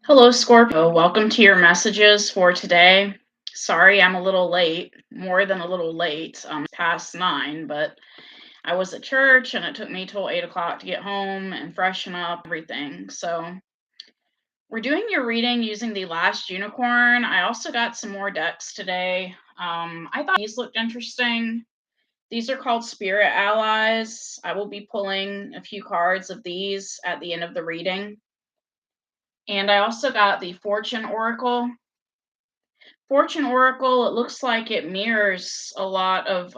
Hello, Scorpio. Welcome to your messages for today. Sorry, I'm a little late, more than a little late. Past 9, but I was at church and it took me till 8 o'clock to get home and freshen up everything. So, we're doing your reading using the last unicorn. I also got some more decks today. I thought these looked interesting. These are called Spirit Allies. I will be pulling a few cards of these at the end of the reading. And I also got the Fortune Oracle. Fortune Oracle, it looks like it mirrors a lot of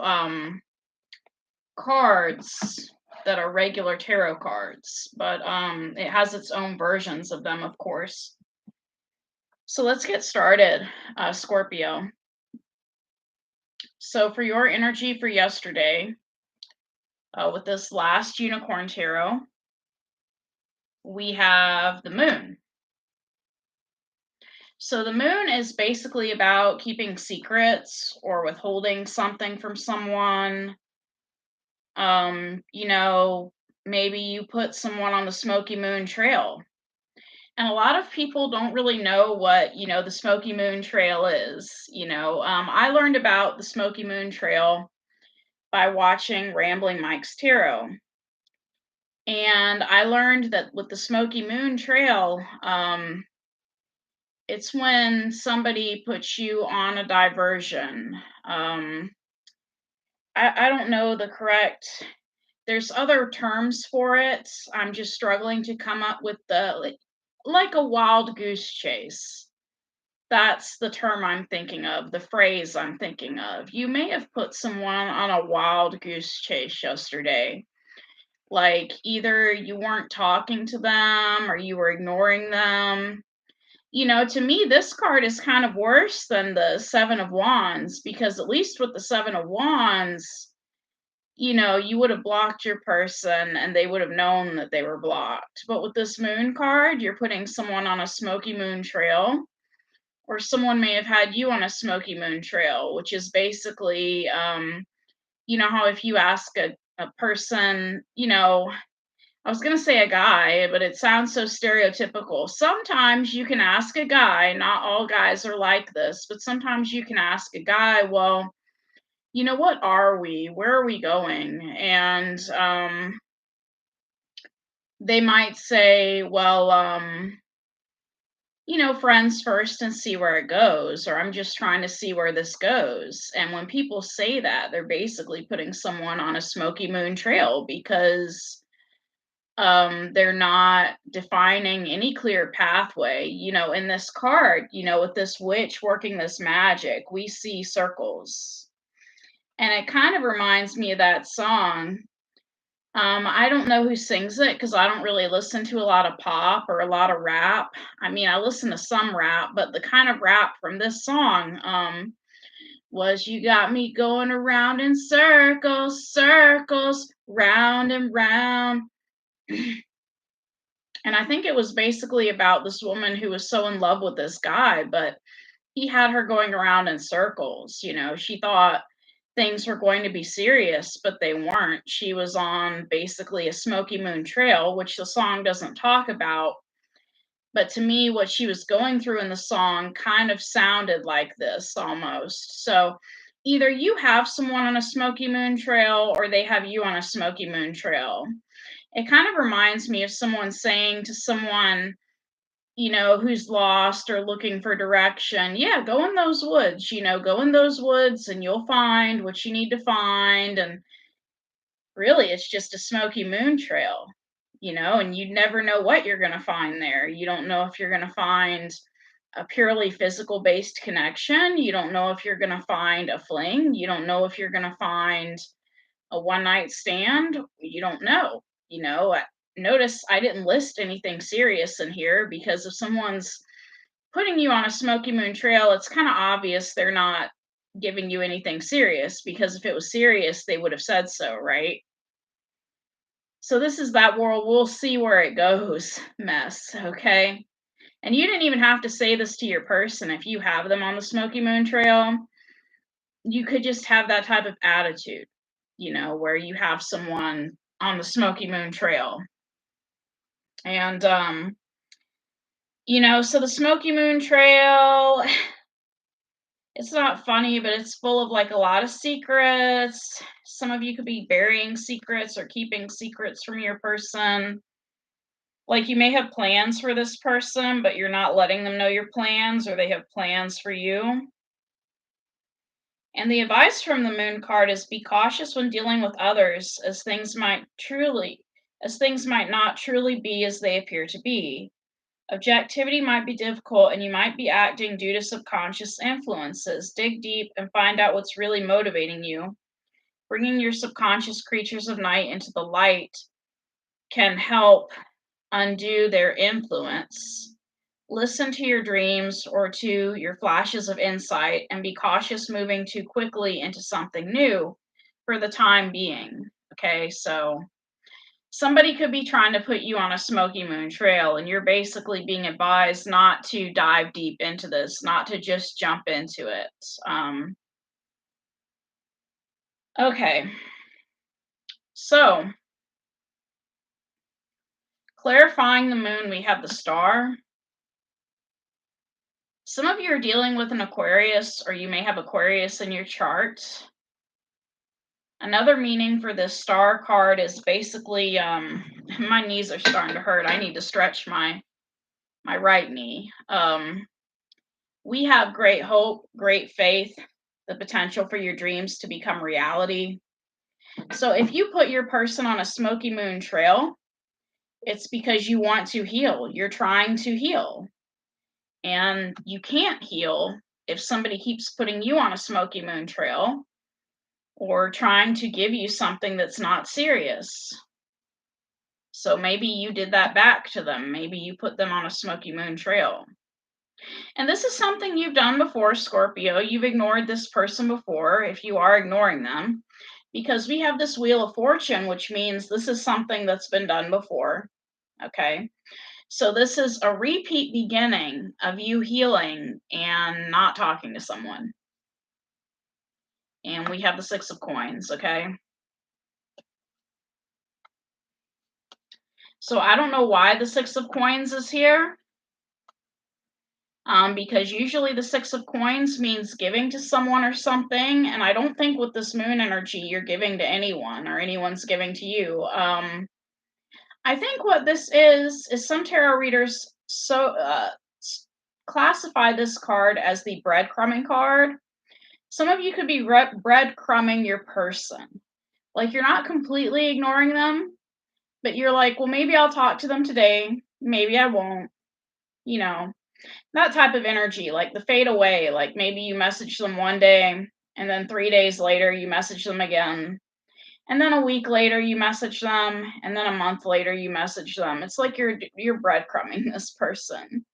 cards that are regular tarot cards, but it has its own versions of them, of course. So let's get started, Scorpio. So for your energy for yesterday, with this last unicorn tarot, we have the moon. So the moon is basically about keeping secrets or withholding something from someone. You know, maybe you put someone on the Smoky Moon Trail. And a lot of people don't really know what, the Smoky Moon Trail is. I learned about the Smoky Moon Trail by watching Rambling Mike's Tarot. And I learned that with the Smoky Moon Trail, it's when somebody puts you on a diversion. I don't know the correct. There's other terms for it. I'm just struggling to come up with the like a wild goose chase. That's the term I'm thinking of, the phrase I'm thinking of. You may have put someone on a wild goose chase yesterday. Like either you weren't talking to them or you were ignoring them. To me, this card is kind of worse than the Seven of Wands because at least with the Seven of Wands, you would have blocked your person and they would have known that they were blocked. But with this moon card, you're putting someone on a smoky moon trail, or someone may have had you on a smoky moon trail, which is basically, how if you ask a person, I was going to say a guy, but it sounds so stereotypical. Sometimes you can ask a guy, not all guys are like this, but sometimes you can ask a guy, well, what are we? Where are we going? And they might say, well, friends first and see where it goes, or I'm just trying to see where this goes. And when people say that, they're basically putting someone on a smoky moon trail because they're not defining any clear pathway. In this card, with this witch working this magic, we see circles. And it kind of reminds me of that song. I don't know who sings it because I don't really listen to a lot of pop or a lot of rap. I mean, I listen to some rap, but the kind of rap from this song was "You got me going around in circles, circles, round and round." And I think it was basically about this woman who was so in love with this guy, but he had her going around in circles. She thought things were going to be serious, but they weren't. She was on basically a smoky moon trail, which the song doesn't talk about. But to me, what she was going through in the song kind of sounded like this almost. So either you have someone on a smoky moon trail or they have you on a smoky moon trail. It kind of reminds me of someone saying to someone, who's lost or looking for direction, yeah, go in those woods, go in those woods and you'll find what you need to find. And really, it's just a smoky moon trail, and you never know what you're going to find there. You don't know if you're going to find a purely physical based connection. You don't know if you're going to find a fling. You don't know if you're going to find a one night stand. You don't know. Notice I didn't list anything serious in here because if someone's putting you on a smoky moon trail, it's kind of obvious they're not giving you anything serious because if it was serious, they would have said so, right? So this is that world, we'll see where it goes mess, okay? And you didn't even have to say this to your person. If you have them on the smoky moon trail, you could just have that type of attitude, where you have someone on the smoky moon trail. And So the Smoky Moon Trail, it's not funny, but it's full of like a lot of secrets. Some of you could be burying secrets or keeping secrets from your person. Like you may have plans for this person, but you're not letting them know your plans, or they have plans for you. And the advice from the moon card is be cautious when dealing with others, as things might not truly be as they appear to be. Objectivity might be difficult and you might be acting due to subconscious influences. Dig deep and find out what's really motivating you. Bringing your subconscious creatures of night into the light can help undo their influence. Listen to your dreams or to your flashes of insight and be cautious moving too quickly into something new for the time being. Okay, so somebody could be trying to put you on a Smoky Moon Trail, and you're basically being advised not to dive deep into this, not to just jump into it. Okay, so clarifying the moon, we have the star. Some of you are dealing with an Aquarius, or you may have Aquarius in your chart. Another meaning for this star card is basically, my knees are starting to hurt. I need to stretch my right knee. We have great hope, great faith, the potential for your dreams to become reality. So if you put your person on a Smoky Moon Trail, it's because you want to heal. You're trying to heal. And you can't heal if somebody keeps putting you on a Smoky Moon Trail or trying to give you something that's not serious. So maybe you did that back to them. Maybe you put them on a Smoky Moon Trail. And this is something you've done before, Scorpio. You've ignored this person before, if you are ignoring them, because we have this Wheel of Fortune, which means this is something that's been done before. Okay. So this is a repeat beginning of you healing and not talking to someone. And we have the Six of Coins. Okay. So I don't know why the Six of Coins is here. Because usually the Six of Coins means giving to someone or something, and I don't think with this moon energy you're giving to anyone or anyone's giving to you. I think what this is some tarot readers classify this card as the breadcrumbing card. Some of you could be breadcrumbing your person. Like you're not completely ignoring them, but you're like, well, maybe I'll talk to them today, maybe I won't, you know. That type of energy, like the fade away, like maybe you message them one day and then 3 days later you message them again. And then a week later you message them and then a month later you message them. It's like you're breadcrumbing this person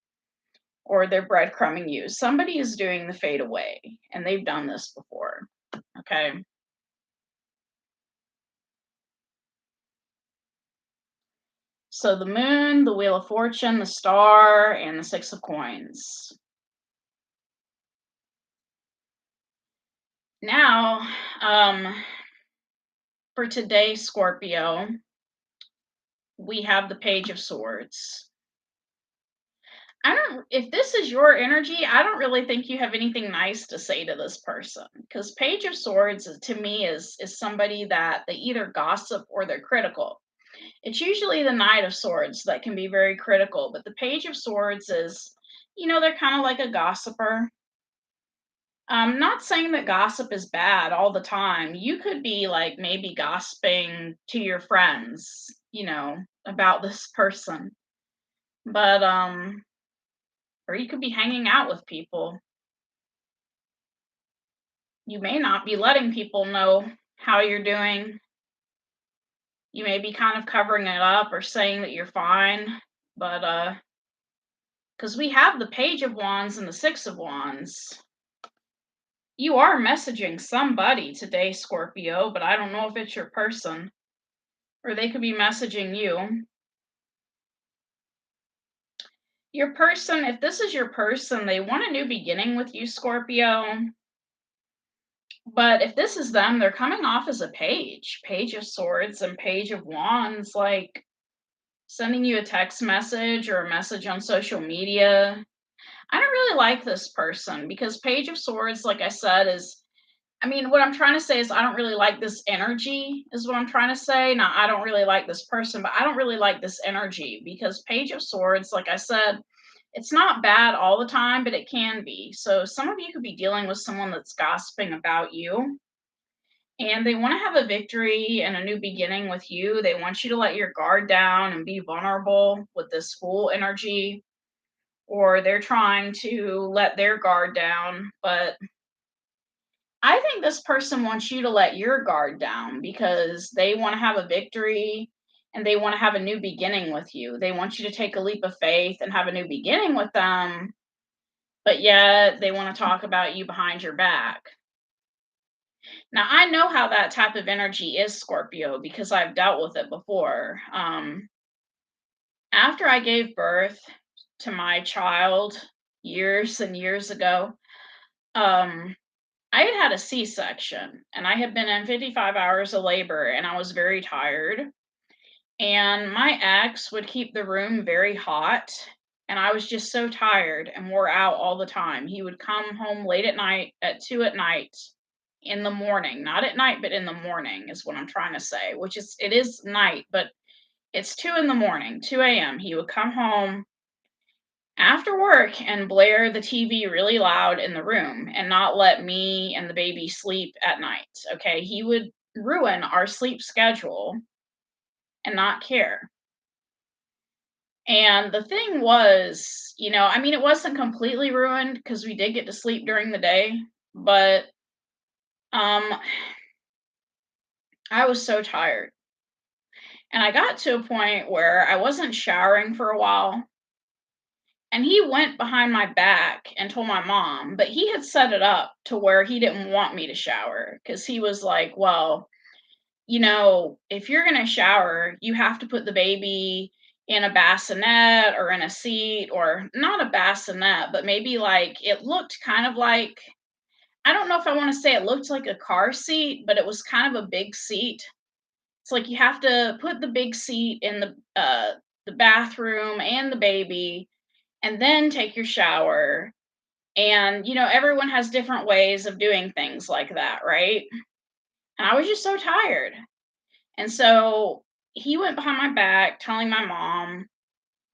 or they're breadcrumbing you. Somebody is doing the fade away and they've done this before. Okay. So the moon, the Wheel of Fortune, the star, and the Six of Coins. Now, for today, Scorpio, we have the Page of Swords. If this is your energy, I don't really think you have anything nice to say to this person, because Page of Swords to me is somebody that they either gossip or they're critical. It's usually the Knight of Swords that can be very critical, but the Page of Swords is, they're kind of like a gossiper. I'm not saying that gossip is bad all the time. You could be like maybe gossiping to your friends, about this person. But or you could be hanging out with people. You may not be letting people know how you're doing. You may be kind of covering it up or saying that you're fine, but because we have the Page of Wands and the Six of Wands. You are messaging somebody today, Scorpio, but I don't know if it's your person. Or they could be messaging you. Your person, if this is your person, they want a new beginning with you, Scorpio. But if this is them, they're coming off as a page of swords and Page of Wands. Like, sending you a text message or a message on social media. I don't really like this person because Page of Swords, like I said, is I mean, what I'm trying to say is I don't really like this energy, is what I'm trying to say. Now, I don't really like this person, but I don't really like this energy because Page of Swords, like I said, it's not bad all the time, but it can be. So, some of you could be dealing with someone that's gossiping about you and they want to have a victory and a new beginning with you. They want you to let your guard down and be vulnerable with this Fool energy, or they're trying to let their guard down, but I think this person wants you to let your guard down because they want to have a victory and they want to have a new beginning with you. They want you to take a leap of faith and have a new beginning with them, but yet they want to talk about you behind your back. Now, I know how that type of energy is, Scorpio, because I've dealt with it before. After I gave birth to my child years and years ago, um, I had had a C-section and I had been in 55 hours of labor and I was very tired. And my ex would keep the room very hot. And I was just so tired and wore out all the time. He would come home late at night at 2 at night in the morning, not at night, but in the morning is what I'm trying to say, which is, it is night, but it's 2 in the morning, 2 a.m. He would come home after work and blare the TV really loud in the room and not let me and the baby sleep at night. Okay. He would ruin our sleep schedule and not care. And the thing was, I mean, it wasn't completely ruined because we did get to sleep during the day, but um, I was so tired. And I got to a point where I wasn't showering for a while. And he went behind my back and told my mom, but he had set it up to where he didn't want me to shower because he was like, well, if you're going to shower, you have to put the baby in a bassinet or in a seat, or not a bassinet, but maybe like it looked kind of like, I don't know if I want to say it looked like a car seat, but it was kind of a big seat. It's like you have to put the big seat in the bathroom and the baby and then take your shower. And, everyone has different ways of doing things like that, right? And I was just so tired. And so he went behind my back telling my mom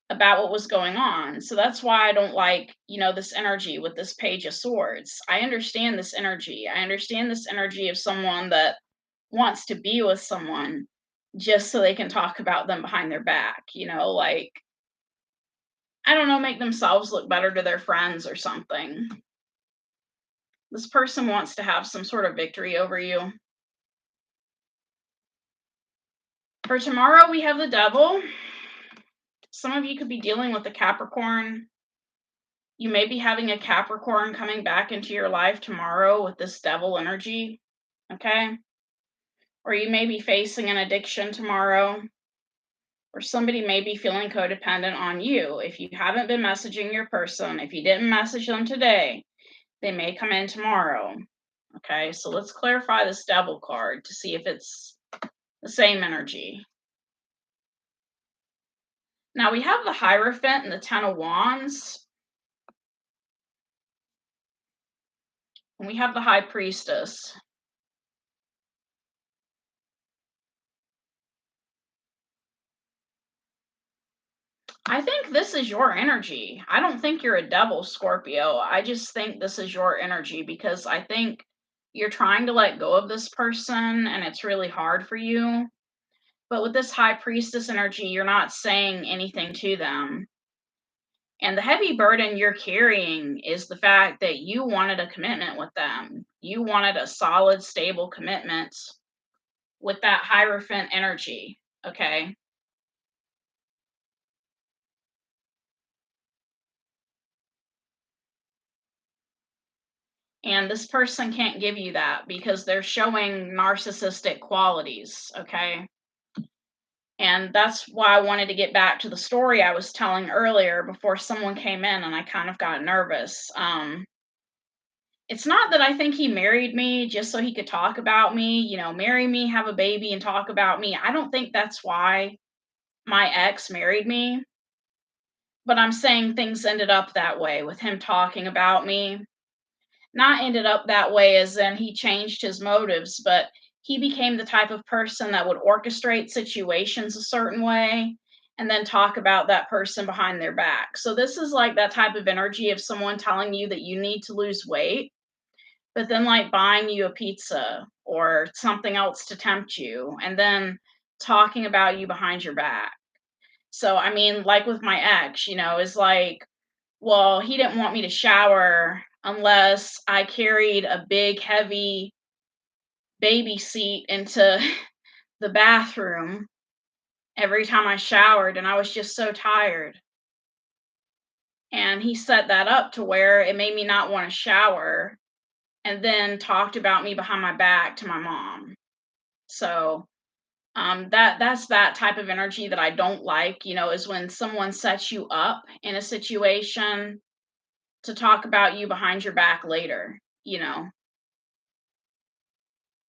about what was going on. So that's why I don't like, this energy with this Page of Swords. I understand this energy. I understand this energy of someone that wants to be with someone just so they can talk about them behind their back, like, I don't know, make themselves look better to their friends or something. This person wants to have some sort of victory over you. For tomorrow, we have the devil. Some of you could be dealing with a Capricorn. You may be having a Capricorn coming back into your life tomorrow with this devil energy, okay? Or you may be facing an addiction tomorrow, or somebody may be feeling codependent on you. If you haven't been messaging your person, if you didn't message them today, they may come in tomorrow. Okay, so let's clarify this devil card to see if it's the same energy. Now we have the Hierophant and the Ten of Wands. And we have the High Priestess. I think this is your energy. I don't think you're a devil, Scorpio. I just think this is your energy because I think you're trying to let go of this person and it's really hard for you. But with this High Priestess energy, you're not saying anything to them. And the heavy burden you're carrying is the fact that you wanted a commitment with them. You wanted a solid, stable commitment with that Hierophant energy. Okay. And this person can't give you that because they're showing narcissistic qualities. Okay. And that's why I wanted to get back to the story I was telling earlier before someone came in and I kind of got nervous. It's not that I think he married me just so he could talk about me, marry me, have a baby, and talk about me. I don't think that's why. my ex married me, but I'm saying things ended up that way with him talking about me. Not ended up that way as in he changed his motives, but he became the type of person that would orchestrate situations a certain way and then talk about that person behind their back. So this is like that type of energy of someone telling you that you need to lose weight, but then like buying you a pizza or something else to tempt you and then talking about you behind your back. So I mean, like with my ex, is like, well, he didn't want me to shower unless I carried a big, heavy baby seat into the bathroom every time I showered, and I was just so tired. And he set that up to where it made me not want to shower and then talked about me behind my back to my mom. So that's that type of energy that I don't like, is when someone sets you up in a situation to talk about you behind your back later, you know.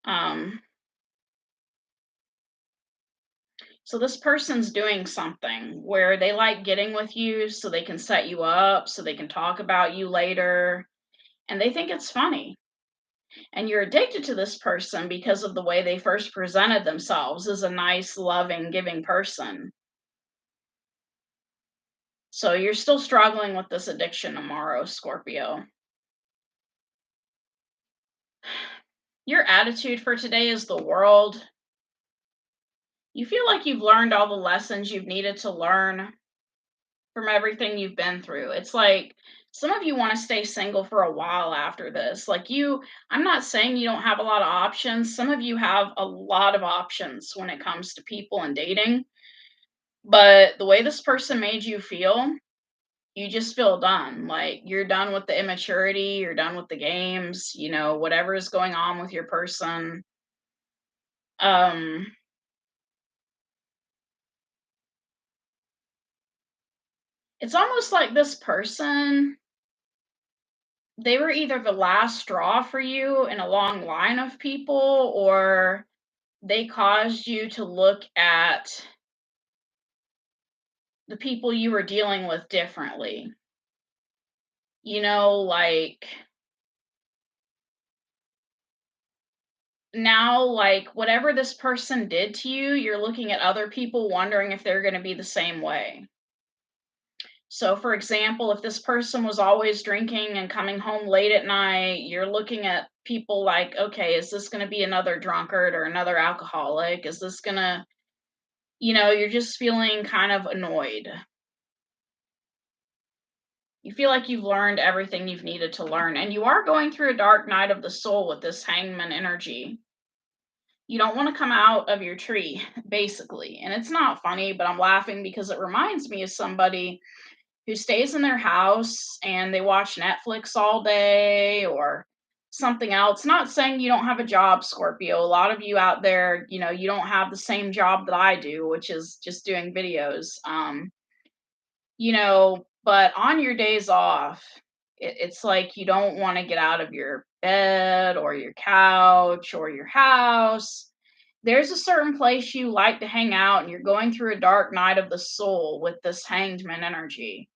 Um, so this person's doing something where they like getting with you so they can set you up, so they can talk about you later, and they think it's funny. And you're addicted to this person because of the way they first presented themselves as a nice, loving, giving person. So you're still struggling with this addiction tomorrow, Scorpio. Your attitude for today is the world. You feel like you've learned all the lessons you've needed to learn from everything you've been through. It's like some of you want to stay single for a while after this. Like I'm not saying you don't have a lot of options. Some of you have a lot of options when it comes to people and dating. But the way this person made you feel, you just feel done. Like you're done with the immaturity, you're done with the games, whatever is going on with your person. Um it's almost like this person, they were either the last straw for you in a long line of people, or they caused you to look at the people you were dealing with differently. Like now, like whatever this person did to you, you're looking at other people wondering if they're going to be the same way. So, for example, if this person was always drinking and coming home late at night, you're looking at people like, okay, is this going to be another drunkard or another alcoholic? Is this going to, you're just feeling kind of annoyed. You feel like you've learned everything you've needed to learn, and you are going through a dark night of the soul with this hangman energy. You don't want to come out of your tree, basically. And it's not funny, but I'm laughing because it reminds me of somebody who stays in their house and they watch Netflix all day or something else. Not saying you don't have a job, Scorpio. A lot of you out there, you don't have the same job that I do, which is just doing videos. But on your days off, it's like you don't want to get out of your bed or your couch or your house. There's a certain place you like to hang out, and you're going through a dark night of the soul with this hanged man energy.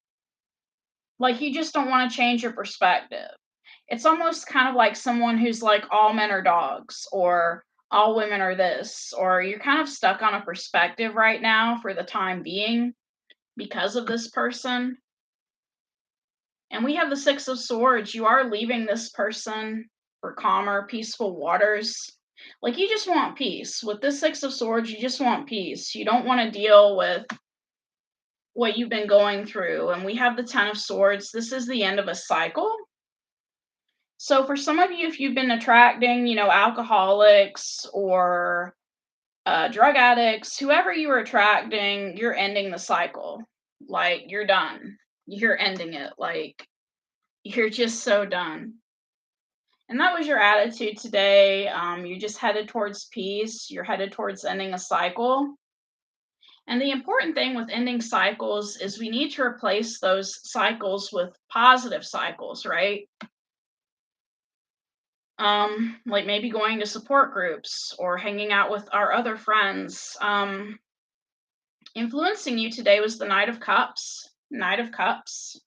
Like you just don't want to change your perspective. It's almost kind of like someone who's like all men are dogs or all women are this, or you're kind of stuck on a perspective right now for the time being because of this person. And we have the Six of Swords. You are leaving this person for calmer, peaceful waters. Like you just want peace. With this Six of Swords, you just want peace. You don't want to deal with what you've been going through. And we have the Ten of Swords. This is the end of a cycle. So for some of you, if you've been attracting, alcoholics or drug addicts, whoever you are attracting, you're ending the cycle. Like you're done. You're ending it. Like you're just so done. And that was your attitude today. You're just headed towards peace. You're headed towards ending a cycle. And the important thing with ending cycles is we need to replace those cycles with positive cycles, right? Like maybe going to support groups or hanging out with our other friends. Influencing you today was the Knight of Cups. Knight of Cups.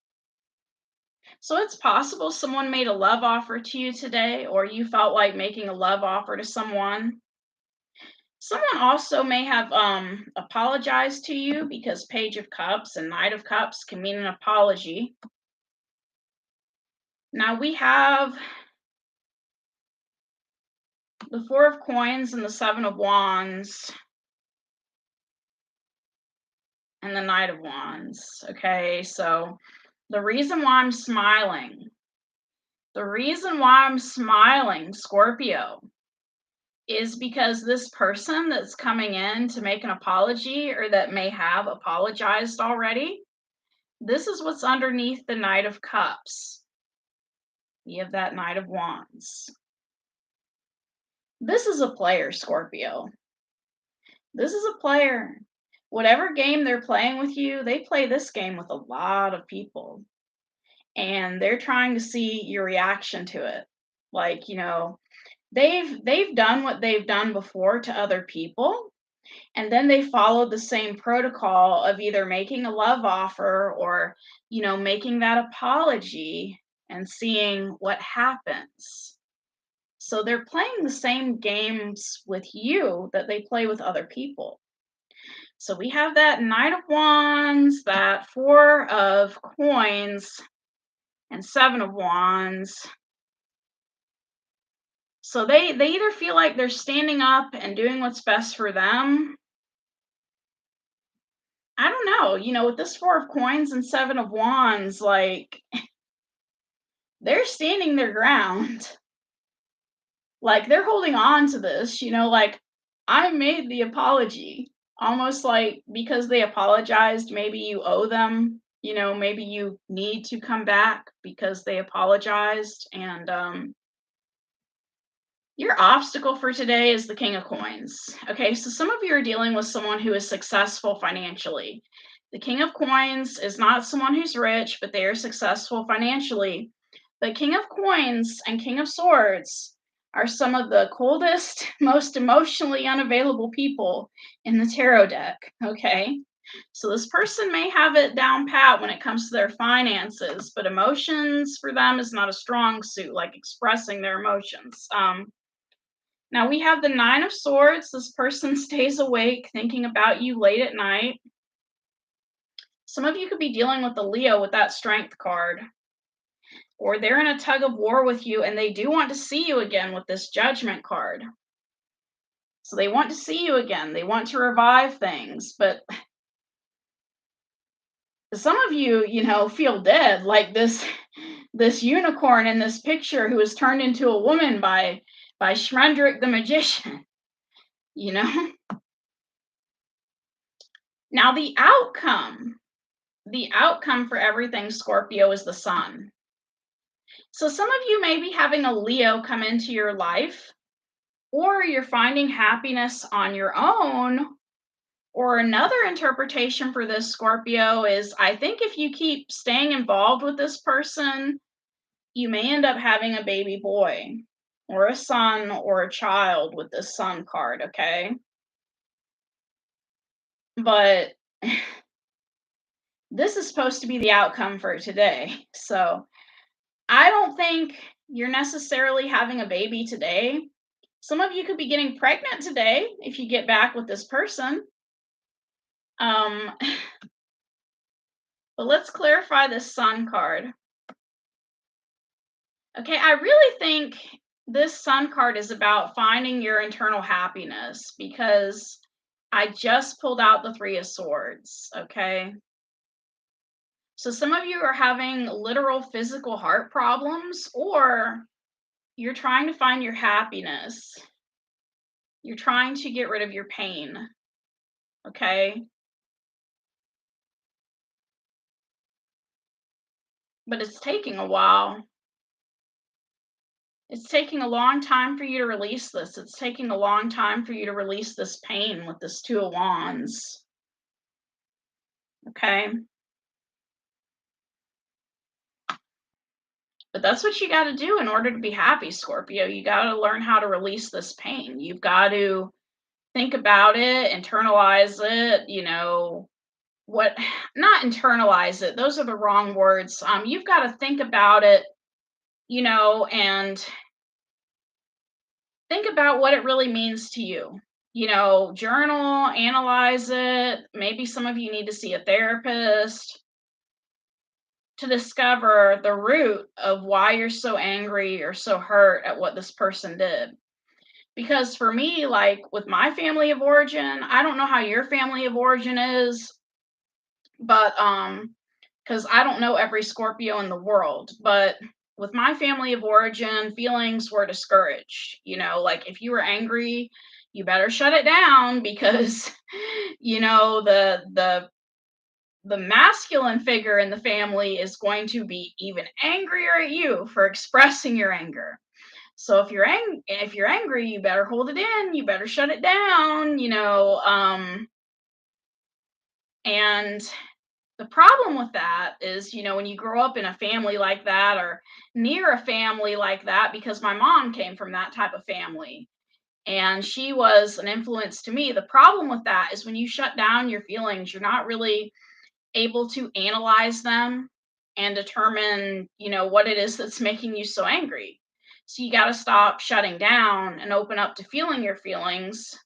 So it's possible someone made a love offer to you today, or you felt like making a love offer to someone. Someone also may have apologized to you, because Page of Cups and Knight of Cups can mean an apology. Now we have the Four of Coins and the Seven of Wands and the Knight of Wands. Okay, so the reason why I'm smiling, Scorpio, is because this person that's coming in to make an apology, or that may have apologized already, this is what's underneath the Knight of Cups. You have that Knight of Wands. This is a player, Scorpio. This is a player. Whatever game they're playing with you, they play this game with a lot of people. And they're trying to see your reaction to it. Like, they've done what they've done before to other people, and then they followed the same protocol of either making a love offer, or making that apology and seeing what happens. So they're playing the same games with you that they play with other people. So we have that Knight of Wands, that Four of Coins, and Seven of Wands. So they either feel like they're standing up and doing what's best for them. I don't know, with this Four of Coins and Seven of Wands, like, they're standing their ground. Like, they're holding on to this, like, I made the apology. Almost like, because they apologized, maybe you owe them, maybe you need to come back because they apologized. And your obstacle for today is the King of Coins. Okay, so some of you are dealing with someone who is successful financially. The King of Coins is not someone who's rich, but they are successful financially. The King of Coins and King of Swords are some of the coldest, most emotionally unavailable people in the tarot deck. Okay, so this person may have it down pat when it comes to their finances, but emotions for them is not a strong suit, like expressing their emotions. Now we have the Nine of Swords. This person stays awake thinking about you late at night. Some of you could be dealing with the Leo with that Strength card, or they're in a tug of war with you and they do want to see you again with this Judgment card. So they want to see you again. They want to revive things, but some of you, feel dead, like this unicorn in this picture who was turned into a woman by Shrendrick the magician. Now the outcome for everything, Scorpio, is the Sun. So some of you may be having a Leo come into your life, or you're finding happiness on your own. Or another interpretation for this, Scorpio, is I think if you keep staying involved with this person, you may end up having a baby boy or a son or a child with this Sun card, okay? But this is supposed to be the outcome for today. So I don't think you're necessarily having a baby today. Some of you could be getting pregnant today if you get back with this person. But let's clarify this Sun card. Okay, I really think this Sun card is about finding your internal happiness, because I just pulled out the Three of Swords, okay? So some of you are having literal physical heart problems, or you're trying to find your happiness. You're trying to get rid of your pain, okay? But it's taking a while. It's taking a long time for you to release this. It's taking a long time for you to release this pain with this Two of Wands, okay? But that's what you got to do in order to be happy, Scorpio. You got to learn how to release this pain. You've got to think about it, internalize it, what not internalize it. Those are the wrong words. You've got to think about it, and think about what it really means to you. Journal, analyze it. Maybe some of you need to see a therapist to discover the root of why you're so angry or so hurt at what this person did. Because for me, like with my family of origin, I don't know how your family of origin is, but because I don't know every Scorpio in the world, but with my family of origin, feelings were discouraged. Like if you were angry, you better shut it down because the masculine figure in the family is going to be even angrier at you for expressing your anger. So if you're angry, you better hold it in, you better shut it down, and the problem with that is, when you grow up in a family like that or near a family like that, because my mom came from that type of family and she was an influence to me. The problem with that is when you shut down your feelings, you're not really able to analyze them and determine, what it is that's making you so angry. So you got to stop shutting down and open up to feeling your feelings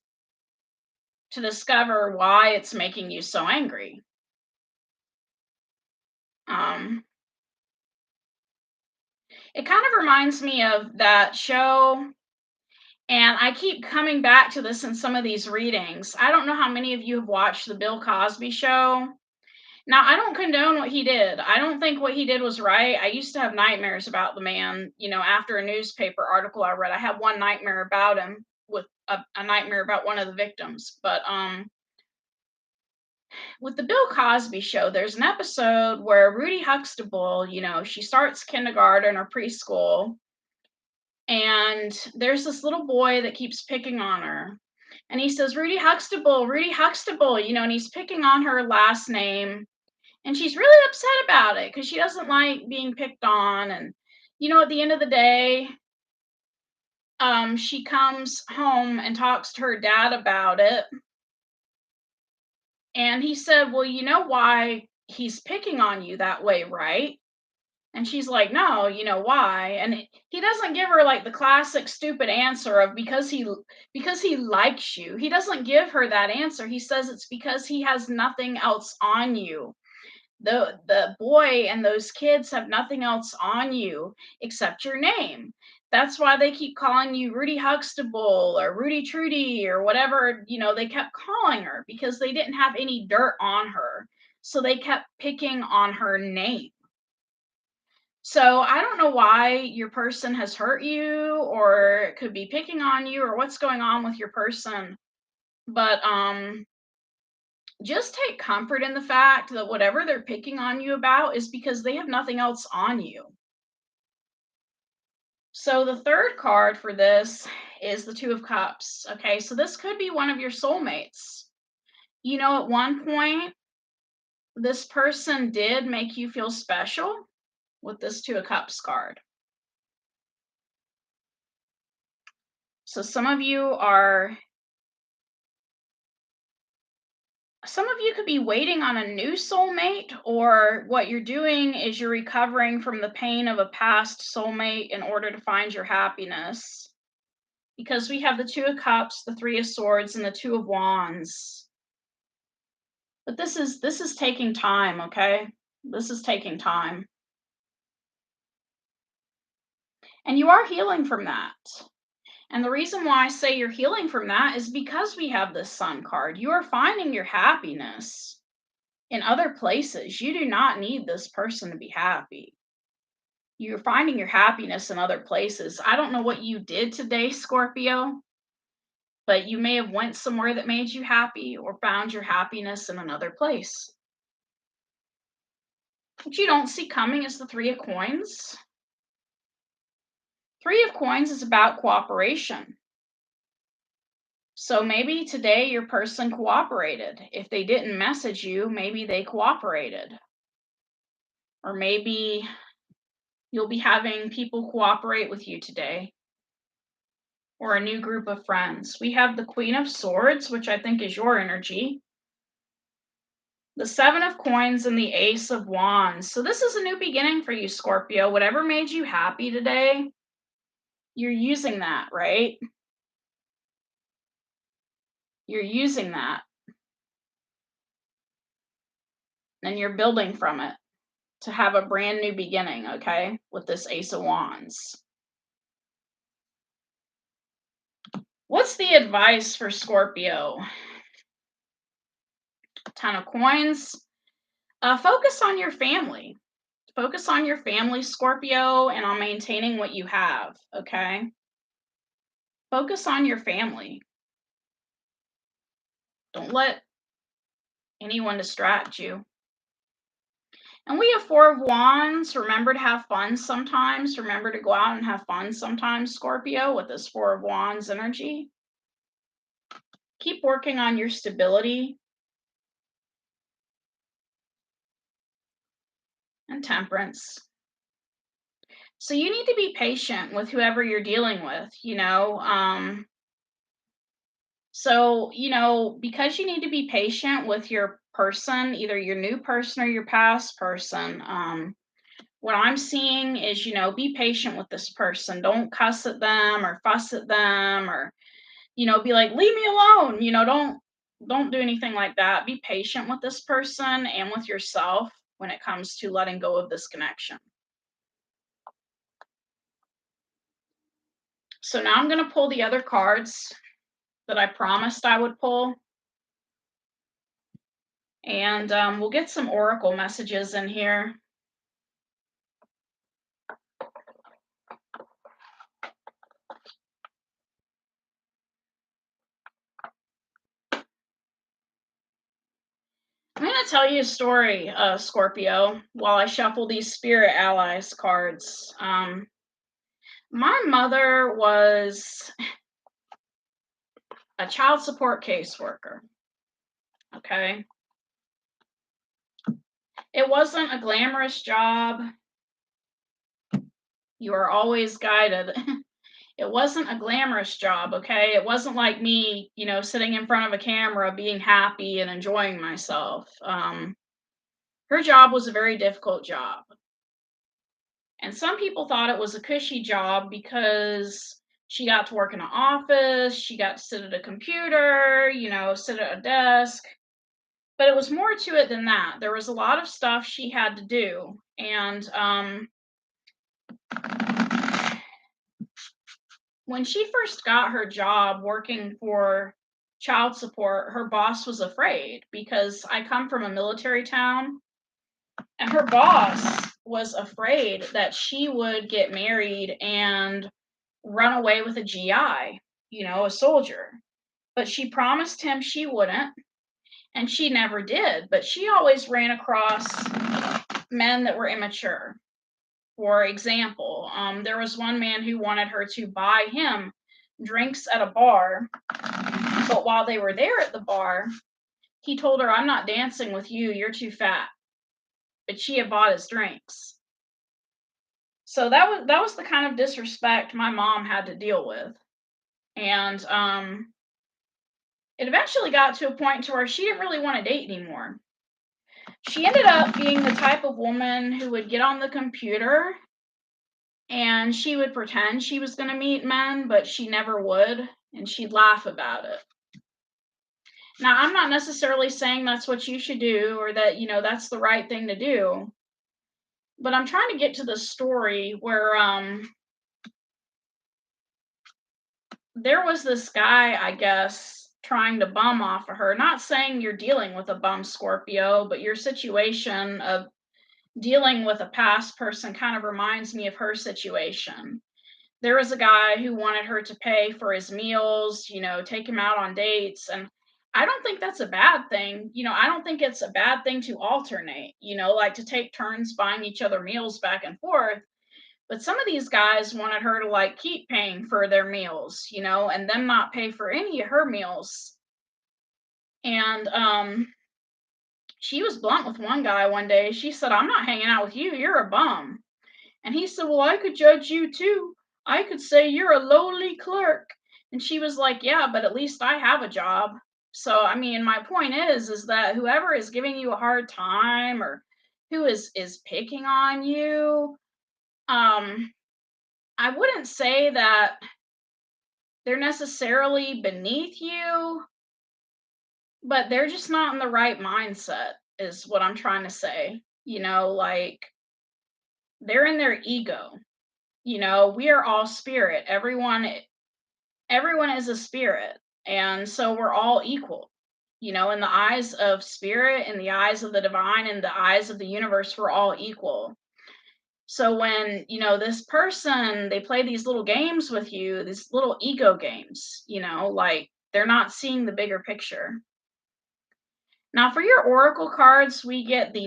to discover why it's making you so angry. Um, it kind of reminds me of that show, and I keep coming back to this in some of these readings. I don't know how many of you have watched the Bill Cosby show. Now, I don't condone what he did. I don't think what he did was right. I used to have nightmares about the man. After a newspaper article I read, I had one nightmare about him with a nightmare about one of the victims. But with the Bill Cosby show, there's an episode where Rudy Huxtable, she starts kindergarten or preschool, and there's this little boy that keeps picking on her. And he says, Rudy Huxtable, and he's picking on her last name. And she's really upset about it because she doesn't like being picked on. And, at the end of the day, she comes home and talks to her dad about it. And he said, well, you know why he's picking on you that way, right? And she's like, no, why? And he doesn't give her like the classic stupid answer of because he likes you. He doesn't give her that answer. He says it's because he has nothing else on you. The boy and those kids have nothing else on you except your name. That's why they keep calling you Rudy Huxtable or Rudy Trudy or whatever, they kept calling her because they didn't have any dirt on her. So they kept picking on her name. So I don't know why your person has hurt you or could be picking on you or what's going on with your person. But just take comfort in the fact that whatever they're picking on you about is because they have nothing else on you. So the third card for this is the Two of Cups. Okay, so this could be one of your soulmates. At one point, this person did make you feel special with this Two of Cups card. So some of you could be waiting on a new soulmate, or what you're doing is you're recovering from the pain of a past soulmate in order to find your happiness. Because we have the Two of Cups, the Three of Swords, and the Two of Wands. But this is taking time, okay? This is taking time. And you are healing from that. And the reason why I say you're healing from that is because we have this Sun card. You are finding your happiness in other places. You do not need this person to be happy. You're finding your happiness in other places. I don't know what you did today, Scorpio, but you may have went somewhere that made you happy or found your happiness in another place. What you don't see coming is the Three of Coins. Three of Coins is about cooperation. So maybe today your person cooperated. If they didn't message you, maybe they cooperated. Or maybe you'll be having people cooperate with you today. or a new group of friends. We have the Queen of Swords, which I think is your energy, the Seven of Coins, and the Ace of Wands. So this is a new beginning for you, Scorpio. Whatever made you happy today, you're using that, right? You're using that and you're building from it to have a brand new beginning, okay? With this Ace of Wands. What's the advice for Scorpio? Ten of Coins. Focus on your family. Focus on your family, Scorpio, and on maintaining what you have, okay? Focus on your family. Don't let anyone distract you. And we have Four of Wands. Remember to have fun sometimes. Remember to go out and have fun sometimes, Scorpio, with this Four of Wands energy. Keep working on your stability and Temperance. So you need to be patient with whoever you're dealing with, because you need to be patient with your person, either your new person or your past person. What I'm seeing is, be patient with this person. Don't cuss at them or fuss at them or, be like, leave me alone. Don't do anything like that. Be patient with this person and with yourself when it comes to letting go of this connection. So now I'm going to pull the other cards that I promised I would pull. And we'll get some oracle messages in here. I'm going to tell you a story, Scorpio, while I shuffle these Spirit Allies cards. My mother was a child support caseworker, okay? It wasn't a glamorous job. You are always guided. It wasn't a glamorous job, okay? It wasn't like me, sitting in front of a camera being happy and enjoying myself. Her job was a very difficult job. And some people thought it was a cushy job because she got to work in an office, she got to sit at a computer, sit at a desk. But it was more to it than that. There was a lot of stuff she had to do. And when she first got her job working for child support, her boss was afraid because I come from a military town. And her boss was afraid that she would get married and run away with a GI, a soldier. But she promised him she wouldn't, and she never did. But she always ran across men that were immature. For example, there was one man who wanted her to buy him drinks at a bar, but while they were there at the bar, he told her, "I'm not dancing with you, you're too fat." But she had bought his drinks. So that was the kind of disrespect my mom had to deal with. And it eventually got to a point to where she didn't really want to date anymore. She ended up being the type of woman who would get on the computer and she would pretend she was going to meet men, but she never would, and she'd laugh about it. Now, I'm not necessarily saying that's what you should do or that, that's the right thing to do. But I'm trying to get to the story where there was this guy, I guess, trying to bum off of her. Not saying you're dealing with a bum, Scorpio, but your situation of dealing with a past person kind of reminds me of her situation. There was a guy who wanted her to pay for his meals, take him out on dates. And I don't think that's a bad thing. I don't think it's a bad thing to alternate, like to take turns buying each other meals back and forth. But some of these guys wanted her to like keep paying for their meals, and them not pay for any of her meals. And she was blunt with one guy one day. She said, "I'm not hanging out with you. You're a bum." And he said, "Well, I could judge you too. I could say you're a lowly clerk." And she was like, "Yeah, but at least I have a job." So, I mean, my point is that whoever is giving you a hard time or who is picking on you, um, I wouldn't say that they're necessarily beneath you, but they're just not in the right mindset, is what I'm trying to say. Like they're in their ego. We are all spirit. Everyone is a spirit. And so we're all equal. In the eyes of spirit, in the eyes of the divine, in the eyes of the universe, we're all equal. So when, this person, they play these little games with you, these little ego games, like they're not seeing the bigger picture. Now, for your oracle cards, we get the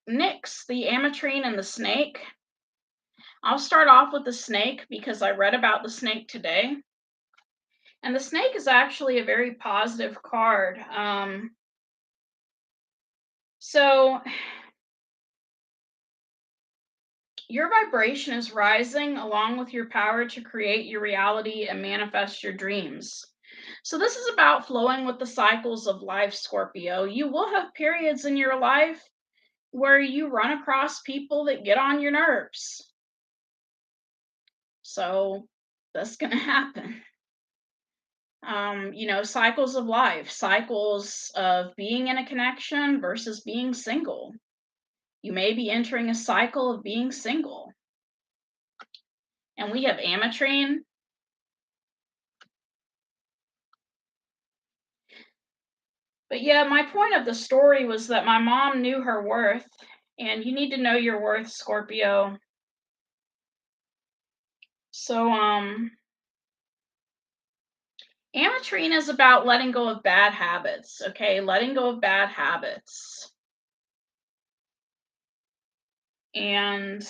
Nyx, the Ametrine, and the Snake. I'll start off with the Snake because I read about the Snake today. And the Snake is actually a very positive card. So your vibration is rising along with your power to create your reality and manifest your dreams. So this is about flowing with the cycles of life, Scorpio. You will have periods in your life where you run across people that get on your nerves. So that's going to happen. Cycles of life, cycles of being in a connection versus being single. You may be entering a cycle of being single. And we have Ametrine. But yeah, my point of the story was that my mom knew her worth, and you need to know your worth, Scorpio. So, Ametrine is about letting go of bad habits, okay? Letting go of bad habits. And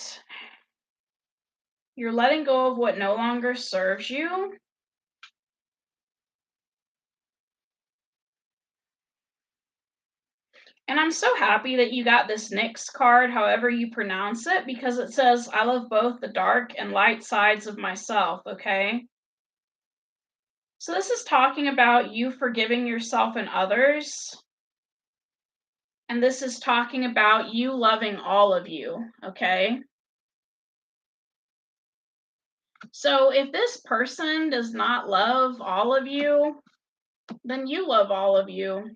you're letting go of what no longer serves you. And I'm so happy that you got this Nyx card, however you pronounce it, because it says, I love both the dark and light sides of myself, okay? So this is talking about you forgiving yourself and others. And this is talking about you loving all of you, okay? So if this person does not love all of you, then you love all of you.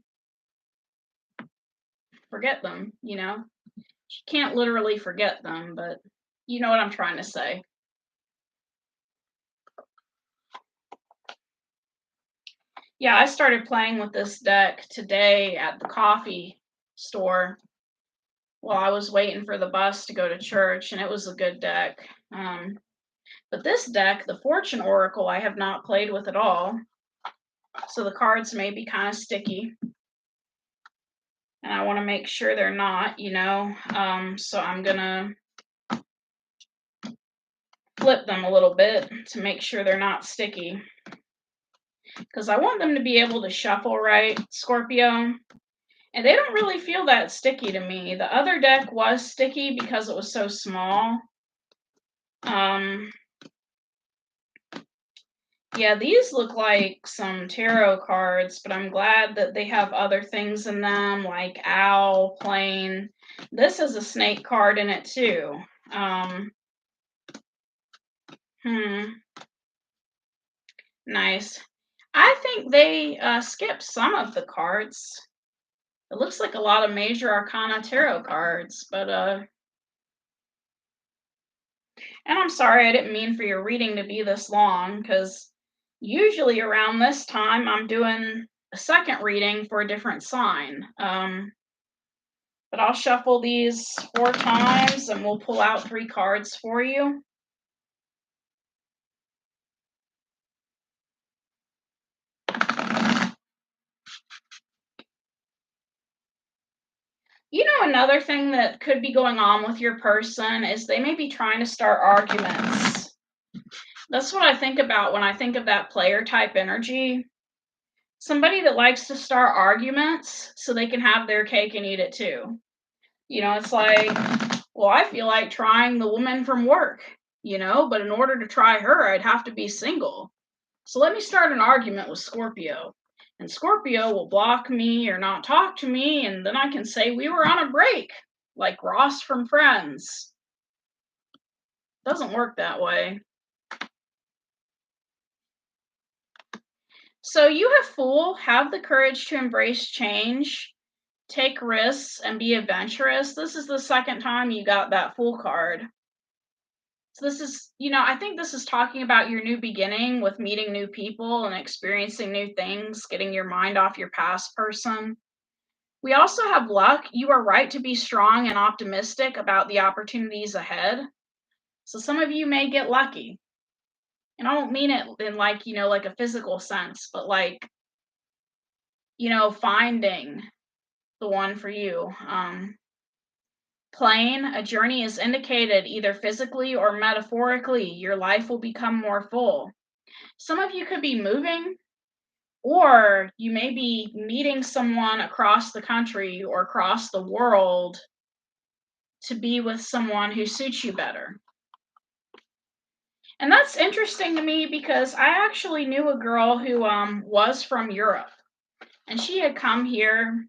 Forget them, You can't literally forget them, but you know what I'm trying to say. Yeah, I started playing with this deck today at the coffee store while I was waiting for the bus to go to church, and it was a good deck. But this deck, the Fortune Oracle, I have not played with at all. So the cards may be kind of sticky. And I want to make sure they're not, So I'm going to flip them a little bit to make sure they're not sticky. Because I want them to be able to shuffle right, Scorpio. And they don't really feel that sticky to me. The other deck was sticky because it was so small. Yeah, these look like some tarot cards, but I'm glad that they have other things in them, like owl, plane. This is a snake card in it too. Nice. I think they skipped some of the cards. It looks like a lot of major arcana tarot cards, but and I'm sorry I didn't mean for your reading to be this long, because usually around this time I'm doing a second reading for a different sign. But I'll shuffle these 4 times and we'll pull out 3 cards for you. Another thing that could be going on with your person is they may be trying to start arguments. That's what I think about when I think of that player type energy. Somebody that likes to start arguments so they can have their cake and eat it too. It's like, well, I feel like trying the woman from work, but in order to try her, I'd have to be single. So let me start an argument with Scorpio. And Scorpio will block me or not talk to me, and then I can say we were on a break, like Ross from Friends. Doesn't work that way. So you have Fool, have the courage to embrace change, take risks, and be adventurous. This is the second time you got that Fool card. So this is, I think this is talking about your new beginning with meeting new people and experiencing new things, getting your mind off your past person. We also have luck. You are right to be strong and optimistic about the opportunities ahead. So some of you may get lucky. And I don't mean it in like, like a physical sense, but like, finding the one for you. Plain, a journey is indicated either physically or metaphorically. Your life will become more full. Some of you could be moving, or you may be meeting someone across the country or across the world to be with someone who suits you better. And that's interesting to me because I actually knew a girl who was from Europe, and she had come here,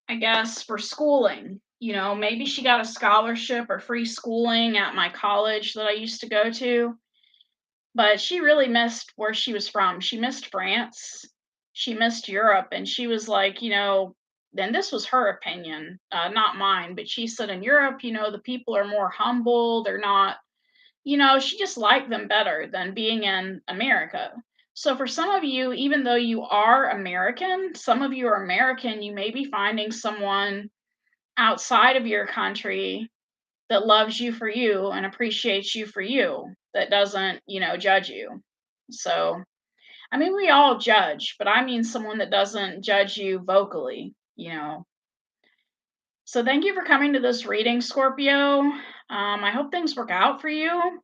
I guess, for schooling. Maybe she got a scholarship or free schooling at my college that I used to go to, but she really missed where she was from. She missed France. She missed Europe, and she was like, then this was her opinion, not mine, but she said in Europe, the people are more humble. They're not, she just liked them better than being in America. So for some of you, even though you are American, some of you are American, you may be finding someone outside of your country that loves you for you and appreciates you for you, that doesn't, judge you. So, I mean, we all judge, but I mean someone that doesn't judge you vocally. So, thank you for coming to this reading, Scorpio. I hope things work out for you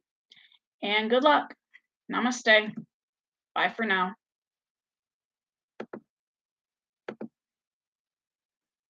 and good luck. Namaste. Bye for now.